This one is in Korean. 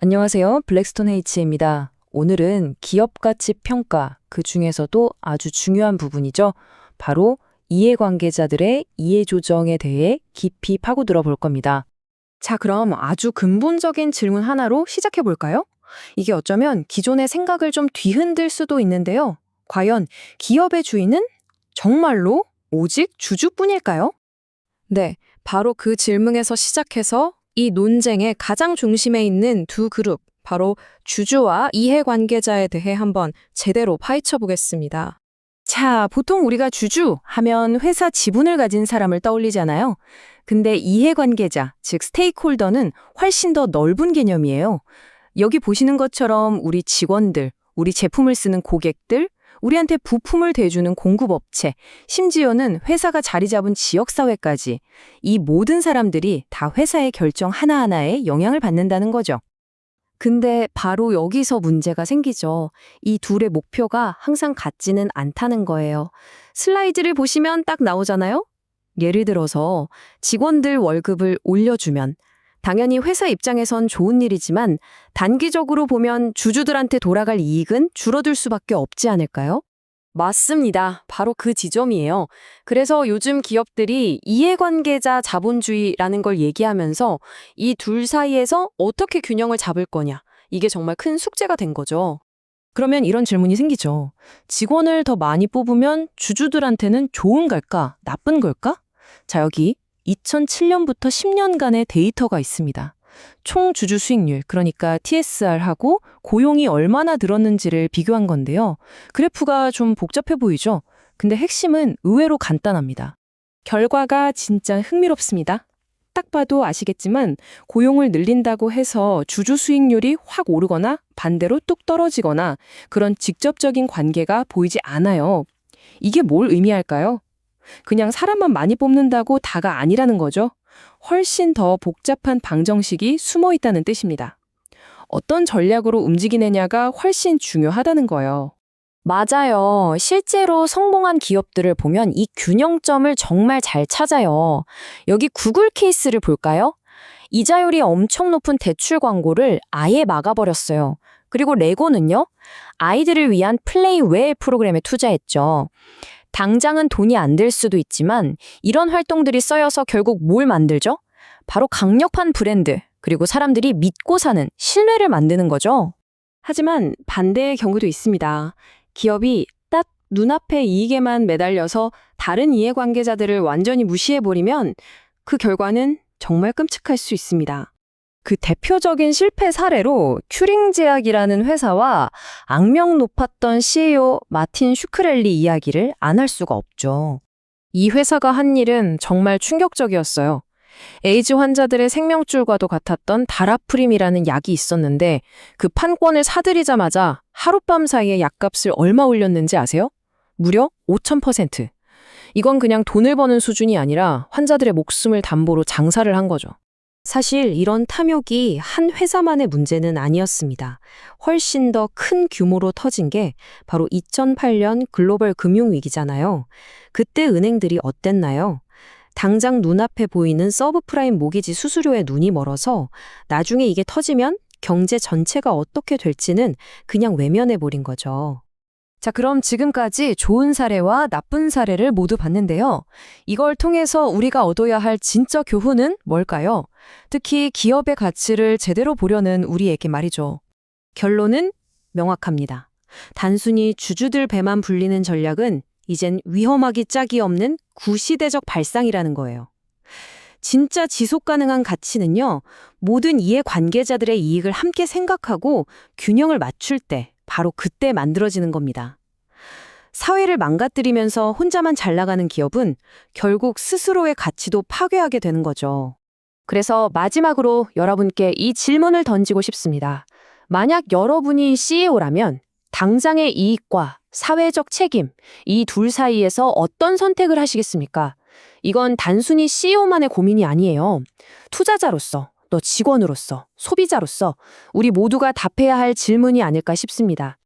안녕하세요. 블랙스톤 H입니다. 오늘은 기업 가치 평가, 그 중에서도 아주 중요한 부분이죠. 바로 이해관계자들의 이해 조정에 대해 깊이 파고들어 볼 겁니다. 자, 그럼 아주 근본적인 질문 하나로 시작해 볼까요? 이게 어쩌면 기존의 생각을 좀 뒤흔들 수도 있는데요. 과연 기업의 주인은 정말로 오직 주주뿐일까요? 네, 바로 그 질문에서 시작해서 이 논쟁의 가장 중심에 있는 두 그룹, 바로 주주와 이해관계자에 대해 한번 제대로 파헤쳐 보겠습니다. 자, 보통 우리가 주주 하면 회사 지분을 가진 사람을 떠올리잖아요. 근데 이해관계자, 즉 스테이크홀더는 훨씬 더 넓은 개념이에요. 여기 보시는 것처럼 우리 직원들, 우리 제품을 쓰는 고객들, 우리한테 부품을 대주는 공급업체, 심지어는 회사가 자리 잡은 지역사회까지 이 모든 사람들이 다 회사의 결정 하나하나에 영향을 받는다는 거죠. 근데 바로 여기서 문제가 생기죠. 이 둘의 목표가 항상 같지는 않다는 거예요. 슬라이드를 보시면 딱 나오잖아요? 예를 들어서 직원들 월급을 올려주면 당연히 회사 입장에선 좋은 일이지만 단기적으로 보면 주주들한테 돌아갈 이익은 줄어들 수밖에 없지 않을까요? 맞습니다. 바로 그 지점이에요. 그래서 요즘 기업들이 이해관계자 자본주의라는 걸 얘기하면서 이 둘 사이에서 어떻게 균형을 잡을 거냐. 이게 정말 큰 숙제가 된 거죠. 그러면 이런 질문이 생기죠. 직원을 더 많이 뽑으면 주주들한테는 좋은 걸까? 나쁜 걸까? 자, 여기 2007년부터 10년간의 데이터가 있습니다. 총 주주 수익률, 그러니까 TSR하고 고용이 얼마나 늘었는지를 비교한 건데요. 그래프가 좀 복잡해 보이죠? 근데 핵심은 의외로 간단합니다. 결과가 진짜 흥미롭습니다. 딱 봐도 아시겠지만 고용을 늘린다고 해서 주주 수익률이 확 오르거나 반대로 뚝 떨어지거나 그런 직접적인 관계가 보이지 않아요. 이게 뭘 의미할까요? 그냥 사람만 많이 뽑는다고 다가 아니라는 거죠. 훨씬 더 복잡한 방정식이 숨어 있다는 뜻입니다. 어떤 전략으로 움직이느냐가 훨씬 중요하다는 거예요. 맞아요. 실제로 성공한 기업들을 보면 이 균형점을 정말 잘 찾아요. 여기 구글 케이스를 볼까요? 이자율이 엄청 높은 대출 광고를 아예 막아버렸어요. 그리고 레고는요, 아이들을 위한 플레이웨어 프로그램에 투자했죠. 당장은 돈이 안 될 수도 있지만 이런 활동들이 써여서 결국 뭘 만들죠? 바로 강력한 브랜드, 그리고 사람들이 믿고 사는 신뢰를 만드는 거죠. 하지만 반대의 경우도 있습니다. 기업이 딱 눈앞의 이익에만 매달려서 다른 이해관계자들을 완전히 무시해버리면 그 결과는 정말 끔찍할 수 있습니다. 그 대표적인 실패 사례로 튜링 제약이라는 회사와 악명 높았던 CEO 마틴 슈크렐리 이야기를 안 할 수가 없죠. 이 회사가 한 일은 정말 충격적이었어요. 에이즈 환자들의 생명줄과도 같았던 다라프림이라는 약이 있었는데 그 판권을 사들이자마자 하룻밤 사이에 약값을 얼마 올렸는지 아세요? 무려 5,000%. 이건 그냥 돈을 버는 수준이 아니라 환자들의 목숨을 담보로 장사를 한 거죠. 사실 이런 탐욕이 한 회사만의 문제는 아니었습니다. 훨씬 더 큰 규모로 터진 게 바로 2008년 글로벌 금융위기잖아요. 그때 은행들이 어땠나요? 당장 눈앞에 보이는 서브프라임 모기지 수수료에 눈이 멀어서 나중에 이게 터지면 경제 전체가 어떻게 될지는 그냥 외면해버린 거죠. 자, 그럼 지금까지 좋은 사례와 나쁜 사례를 모두 봤는데요. 이걸 통해서 우리가 얻어야 할 진짜 교훈은 뭘까요? 특히 기업의 가치를 제대로 보려는 우리에게 말이죠. 결론은 명확합니다. 단순히 주주들 배만 불리는 전략은 이젠 위험하기 짝이 없는 구시대적 발상이라는 거예요. 진짜 지속 가능한 가치는요, 모든 이해관계자들의 이익을 함께 생각하고 균형을 맞출 때, 바로 그때 만들어지는 겁니다. 사회를 망가뜨리면서 혼자만 잘 나가는 기업은 결국 스스로의 가치도 파괴하게 되는 거죠. 그래서 마지막으로 여러분께 이 질문을 던지고 싶습니다. 만약 여러분이 CEO라면 당장의 이익과 사회적 책임, 이 둘 사이에서 어떤 선택을 하시겠습니까? 이건 단순히 CEO만의 고민이 아니에요. 투자자로서, 또 직원으로서, 소비자로서 우리 모두가 답해야 할 질문이 아닐까 싶습니다.